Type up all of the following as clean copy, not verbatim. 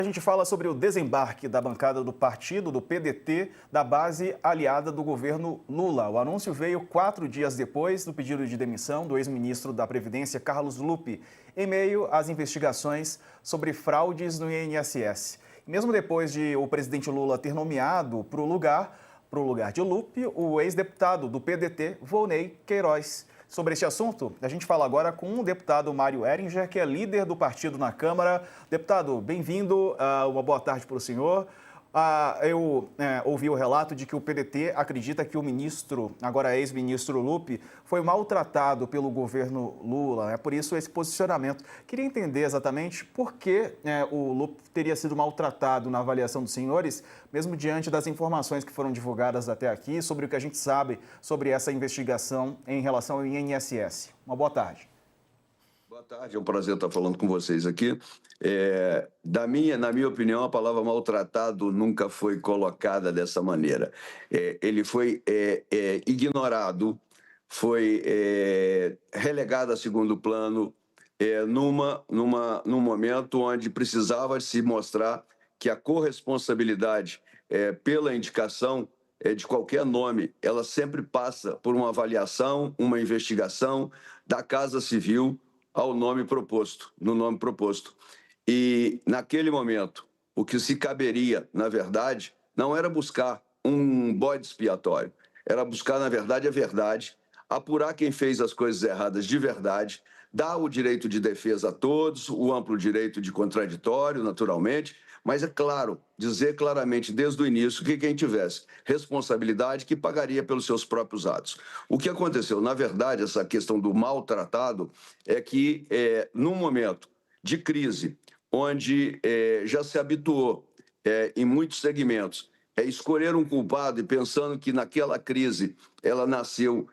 A gente fala sobre o desembarque da bancada do partido, do PDT, da base aliada do governo Lula. O anúncio veio 4 dias depois do pedido de demissão do ex-ministro da Previdência, Carlos Lupe, em meio às investigações sobre fraudes no INSS. Mesmo depois de o presidente Lula ter nomeado para o lugar de Lupe, o ex-deputado do PDT, Volney Queiroz. Sobre este assunto, a gente fala agora com o deputado Mário Heringer, que é líder do partido na Câmara. Deputado, bem-vindo, uma boa tarde para o senhor. Eu ouvi o relato de que o PDT acredita que o ministro, agora ex-ministro Lupe, foi maltratado pelo governo Lula, por isso esse posicionamento. Queria entender exatamente por que o Lupe teria sido maltratado na avaliação dos senhores, mesmo diante das informações que foram divulgadas até aqui, sobre o que a gente sabe sobre essa investigação em relação ao INSS. Uma boa tarde. Boa tarde, é um prazer estar falando com vocês aqui. Na minha opinião, a palavra maltratado nunca foi colocada dessa maneira. Ele foi ignorado, foi relegado a segundo plano, num momento onde precisava se mostrar que a corresponsabilidade pela indicação de qualquer nome, ela sempre passa por uma avaliação, uma investigação da Casa Civil ao nome proposto, no nome proposto. E, naquele momento, o que se caberia, na verdade, não era buscar um bode expiatório, era buscar, na verdade, a verdade, apurar quem fez as coisas erradas de verdade, dar o direito de defesa a todos, o amplo direito de contraditório, naturalmente, mas, é claro, dizer claramente desde o início que quem tivesse responsabilidade que pagaria pelos seus próprios atos. O que aconteceu, na verdade, essa questão do maltratado, é que, num momento de crise, onde já se habituou, em muitos segmentos, escolher um culpado e pensando que naquela crise ela nasceu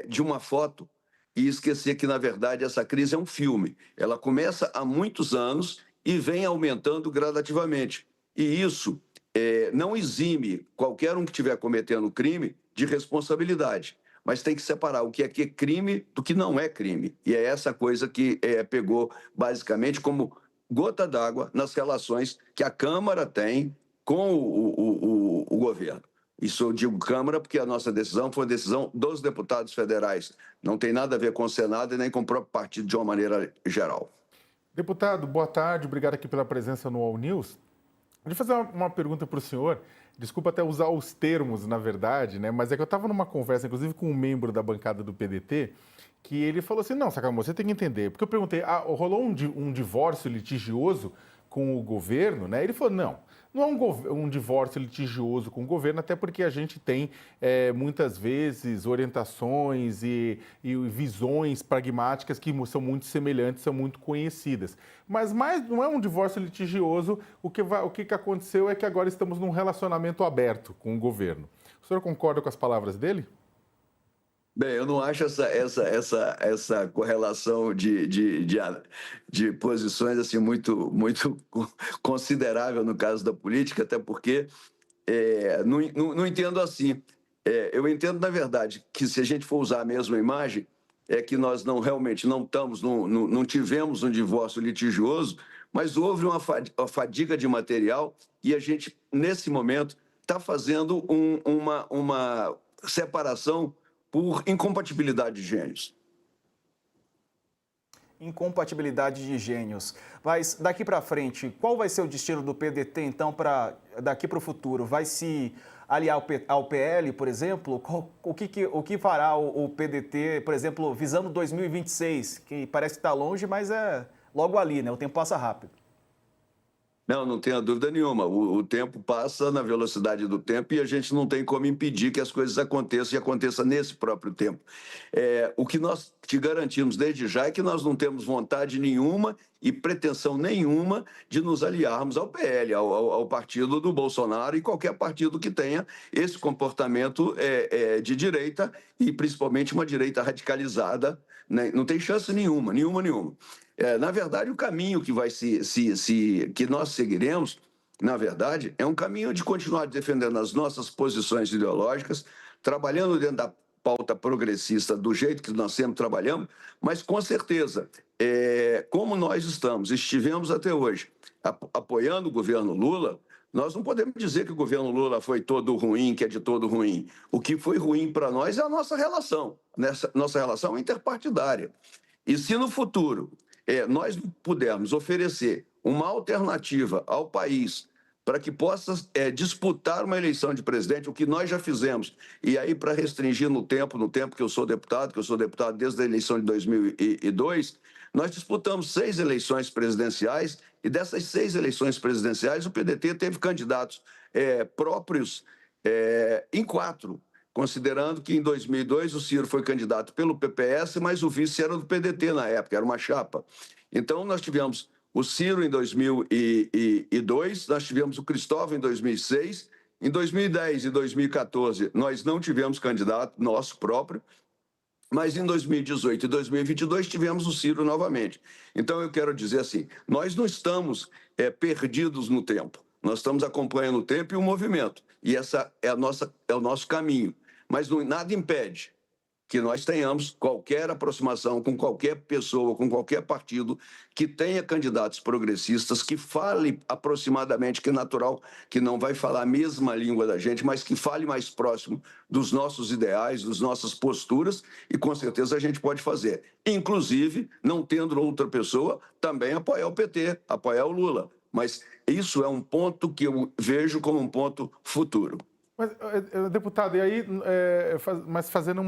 de uma foto, e esquecer que, na verdade, essa crise é um filme. Ela começa há muitos anos e vem aumentando gradativamente. E isso não exime qualquer um que estiver cometendo crime de responsabilidade, mas tem que separar o que é crime do que não é crime. E é essa coisa que pegou, basicamente, como gota d'água nas relações que a Câmara tem com o governo. Isso eu digo Câmara porque a nossa decisão foi a decisão dos deputados federais. Não tem nada a ver com o Senado e nem com o próprio partido de uma maneira geral. Deputado, boa tarde. Obrigado aqui pela presença no All News. Deixa eu fazer uma pergunta para o senhor. Desculpa até usar os termos, na verdade, né? Mas é que eu estava numa conversa, inclusive, com um membro da bancada do PDT, que ele falou assim, não, Sakamoto, você tem que entender. Porque eu perguntei, rolou um divórcio litigioso com o governo, né? Ele falou, não é um divórcio litigioso com o governo, até porque a gente tem, muitas vezes, orientações e visões pragmáticas que são muito semelhantes, são muito conhecidas. Mas não é um divórcio litigioso, o que aconteceu é que agora estamos num relacionamento aberto com o governo. O senhor concorda com as palavras dele? Bem, eu não acho essa correlação de posições assim, muito considerável no caso da política, até porque não entendo assim. Eu entendo, na verdade, que se a gente for usar a mesma imagem, é que nós realmente não tivemos um divórcio litigioso, mas houve uma fadiga de material e a gente, nesse momento, está fazendo uma separação por incompatibilidade de gênios. Incompatibilidade de gênios. Mas daqui para frente, qual vai ser o destino do PDT, então, daqui para o futuro? Vai se aliar ao PL, por exemplo? O que fará o PDT, por exemplo, visando 2026, que parece que está longe, mas é logo ali, né? O tempo passa rápido. Não tenha dúvida nenhuma. O tempo passa na velocidade do tempo e a gente não tem como impedir que as coisas aconteçam e aconteçam nesse próprio tempo. O que nós te garantimos desde já é que nós não temos vontade nenhuma e pretensão nenhuma de nos aliarmos ao PL, ao partido do Bolsonaro e qualquer partido que tenha esse comportamento de direita e principalmente uma direita radicalizada, né? Não tem chance nenhuma. Na verdade, o caminho que que nós seguiremos, na verdade, é um caminho de continuar defendendo as nossas posições ideológicas, trabalhando dentro da pauta progressista do jeito que nós sempre trabalhamos, mas com certeza, como nós estivemos até hoje, apoiando o governo Lula, nós não podemos dizer que o governo Lula foi todo ruim, que é de todo ruim. O que foi ruim para nós é a nossa relação, nossa relação interpartidária. E se no futuro nós pudermos oferecer uma alternativa ao país para que possa disputar uma eleição de presidente, o que nós já fizemos, e aí para restringir no tempo que eu sou deputado desde a eleição de 2002, nós disputamos 6 eleições presidenciais, e dessas 6 eleições presidenciais, o PDT teve candidatos próprios em 4, considerando que em 2002 o Ciro foi candidato pelo PPS, mas o vice era do PDT na época, era uma chapa. Então, nós tivemos o Ciro em 2002, nós tivemos o Cristóvão em 2006, em 2010 e 2014 nós não tivemos candidato nosso próprio, mas em 2018 e 2022 tivemos o Ciro novamente. Então, eu quero dizer assim, nós não estamos perdidos no tempo, nós estamos acompanhando o tempo e o movimento, e essa é o nosso caminho. Mas nada impede que nós tenhamos qualquer aproximação com qualquer pessoa, com qualquer partido que tenha candidatos progressistas, que fale aproximadamente, que é natural, que não vai falar a mesma língua da gente, mas que fale mais próximo dos nossos ideais, das nossas posturas, e com certeza a gente pode fazer. Inclusive, não tendo outra pessoa, também apoiar o PT, apoiar o Lula. Mas isso é um ponto que eu vejo como um ponto futuro. Mas, deputado, e aí, mas fazendo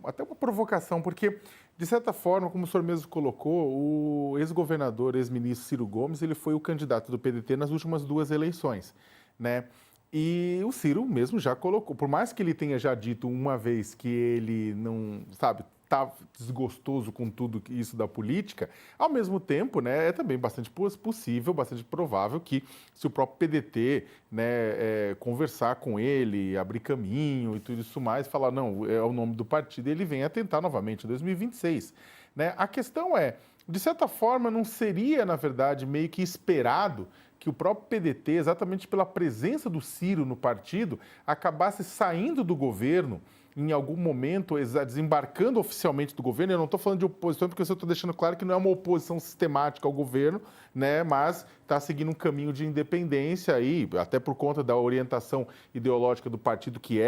até uma provocação, porque, de certa forma, como o senhor mesmo colocou, o ex-governador, ex-ministro Ciro Gomes, ele foi o candidato do PDT nas últimas 2 eleições, né? E o Ciro mesmo já colocou, por mais que ele tenha já dito uma vez que ele não, sabe, está desgostoso com tudo isso da política, ao mesmo tempo, né, é também bastante possível, bastante provável que se o próprio PDT, né, conversar com ele, abrir caminho e tudo isso mais, falar, não, é o nome do partido, ele venha tentar novamente em 2026. Né? A questão é, de certa forma, não seria, na verdade, meio que esperado que o próprio PDT, exatamente pela presença do Ciro no partido, acabasse saindo do governo em algum momento, desembarcando oficialmente do governo. Eu não estou falando de oposição, porque eu estou deixando claro que não é uma oposição sistemática ao governo, né, mas está seguindo um caminho de independência aí, até por conta da orientação ideológica do partido que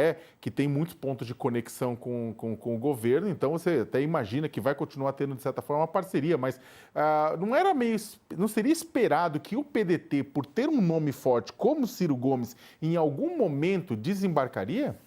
tem muitos pontos de conexão com o governo. Então, você até imagina que vai continuar tendo, de certa forma, uma parceria, mas não seria esperado que o PDT, por ter um nome forte como Ciro Gomes, em algum momento desembarcaria?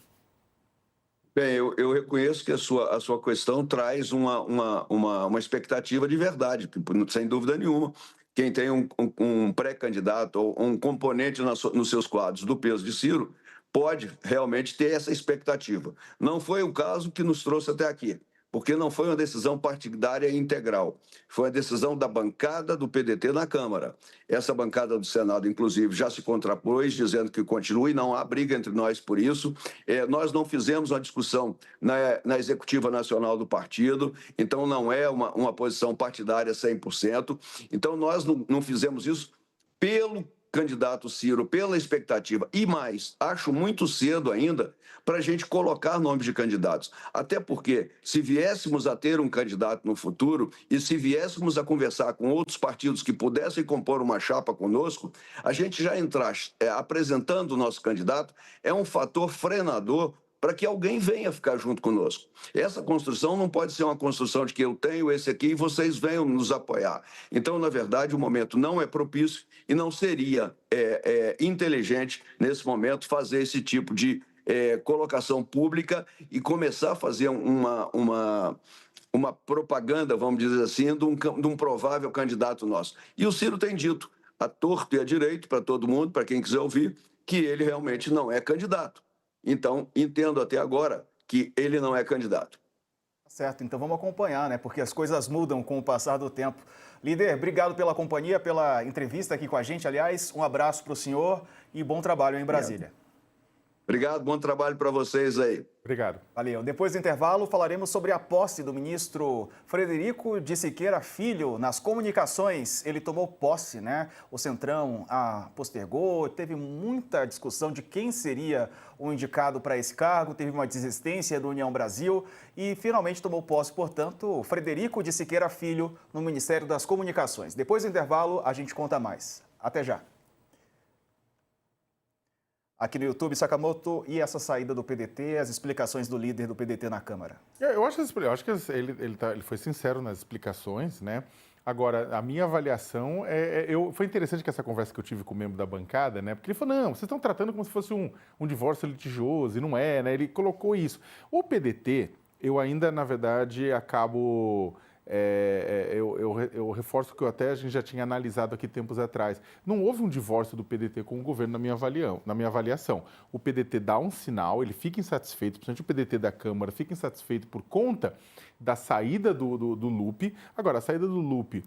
Bem, eu reconheço que a sua questão traz uma expectativa de verdade, sem dúvida nenhuma. Quem tem um pré-candidato ou um componente nos seus quadros do peso de Ciro pode realmente ter essa expectativa. Não foi o caso que nos trouxe até aqui, porque não foi uma decisão partidária integral. Foi uma decisão da bancada do PDT na Câmara. Essa bancada do Senado, inclusive, já se contrapôs, dizendo que continue, não há briga entre nós por isso. Nós não fizemos uma discussão na Executiva Nacional do partido, então não é uma posição partidária 100%. Então, nós não fizemos isso pelo candidato Ciro, pela expectativa. E mais, acho muito cedo ainda para a gente colocar nomes de candidatos. Até porque, se viéssemos a ter um candidato no futuro e se viéssemos a conversar com outros partidos que pudessem compor uma chapa conosco, a gente já entrar apresentando o nosso candidato é um fator frenador para que alguém venha ficar junto conosco. Essa construção não pode ser uma construção de que eu tenho esse aqui e vocês venham nos apoiar. Então, na verdade, o momento não é propício e não seria inteligente, nesse momento, fazer esse tipo de colocação pública e começar a fazer uma propaganda, vamos dizer assim, de um provável candidato nosso. E o Ciro tem dito, a torto e a direito, para todo mundo, para quem quiser ouvir, que ele realmente não é candidato. Então, entendo até agora que ele não é candidato. Certo, então vamos acompanhar, né? Porque as coisas mudam com o passar do tempo. Líder, obrigado pela companhia, pela entrevista aqui com a gente. Aliás, um abraço para o senhor e bom trabalho em Brasília. Obrigado, bom trabalho para vocês aí. Obrigado. Valeu. Depois do intervalo, falaremos sobre a posse do ministro Frederico de Siqueira Filho nas comunicações. Ele tomou posse, né? O Centrão postergou, teve muita discussão de quem seria o indicado para esse cargo, teve uma desistência do União Brasil e finalmente tomou posse, portanto, Frederico de Siqueira Filho no Ministério das Comunicações. Depois do intervalo, a gente conta mais. Até já. Aqui no YouTube, Sakamoto, e essa saída do PDT, as explicações do líder do PDT na Câmara? Eu acho que ele foi sincero nas explicações, né? Agora, a minha avaliação foi interessante que essa conversa que eu tive com o membro da bancada, né? Porque ele falou, não, vocês estão tratando como se fosse um divórcio litigioso, e não é, né? Ele colocou isso. O PDT, eu ainda, na verdade, acabo... Eu reforço que a gente já tinha analisado aqui tempos atrás. Não houve um divórcio do PDT com o governo na minha avaliação. O PDT dá um sinal, ele fica insatisfeito, principalmente o PDT da Câmara, fica insatisfeito por conta da saída do Lupi. Agora, a saída do Lupi,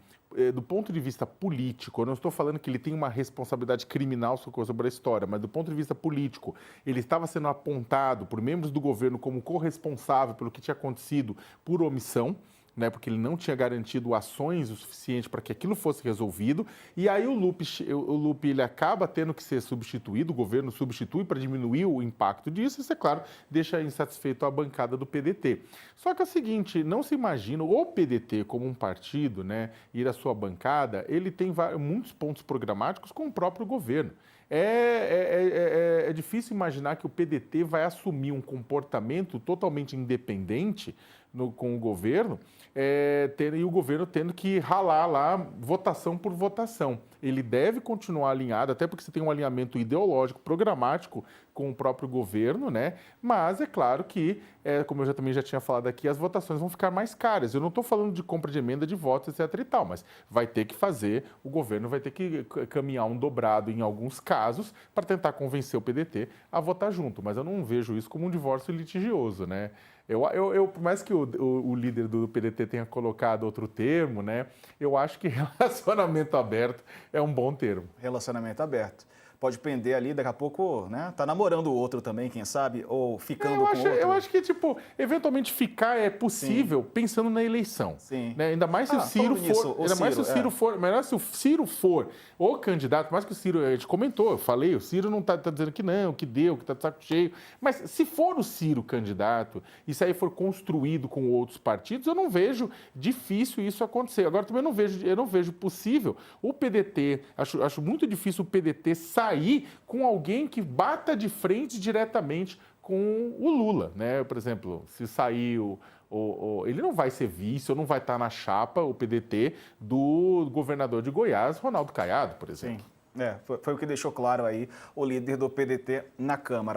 do ponto de vista político, eu não estou falando que ele tem uma responsabilidade criminal sobre a história, mas do ponto de vista político, ele estava sendo apontado por membros do governo como corresponsável pelo que tinha acontecido por omissão, né, porque ele não tinha garantido ações o suficiente para que aquilo fosse resolvido, e aí o Lupi ele acaba tendo que ser substituído, o governo substitui para diminuir o impacto disso, isso, é claro, deixa insatisfeito a bancada do PDT. Só que é o seguinte, não se imagina, o PDT como um partido, né, ir à sua bancada, ele tem muitos pontos programáticos com o próprio governo. É difícil imaginar que o PDT vai assumir um comportamento totalmente independente com o governo, e o governo tendo que ralar lá votação por votação. Ele deve continuar alinhado, até porque você tem um alinhamento ideológico, programático com o próprio governo, né? Mas é claro que, como eu também já tinha falado aqui, as votações vão ficar mais caras. Eu não estou falando de compra de emenda de votos, etc. e tal, mas vai ter que o governo vai ter que caminhar um dobrado em alguns casos para tentar convencer o PDT a votar junto. Mas eu não vejo isso como um divórcio litigioso, né? Por mais que o líder do PDT tenha colocado outro termo, né? Eu acho que relacionamento aberto é um bom termo. Relacionamento aberto. Pode pender ali, daqui a pouco, né? Tá namorando o outro também, quem sabe? Ou ficando com o outro. Eu acho que, eventualmente ficar é possível. Sim. Pensando na eleição. Sim. Né? Ainda mais se o Ciro for. Melhor se o Ciro for o candidato, mais que o Ciro, a gente comentou, eu falei, o Ciro não tá dizendo que não, que deu, que tá de saco cheio. Mas se for o Ciro candidato, e se aí for construído com outros partidos, eu não vejo difícil isso acontecer. Agora, também eu não vejo possível o PDT, acho muito difícil o PDT sair com alguém que bata de frente diretamente com o Lula, né? Por exemplo, se sair ele não vai ser vice ou não vai estar na chapa, o PDT, do governador de Goiás, Ronaldo Caiado, por exemplo. Sim, foi o que deixou claro aí o líder do PDT na Câmara.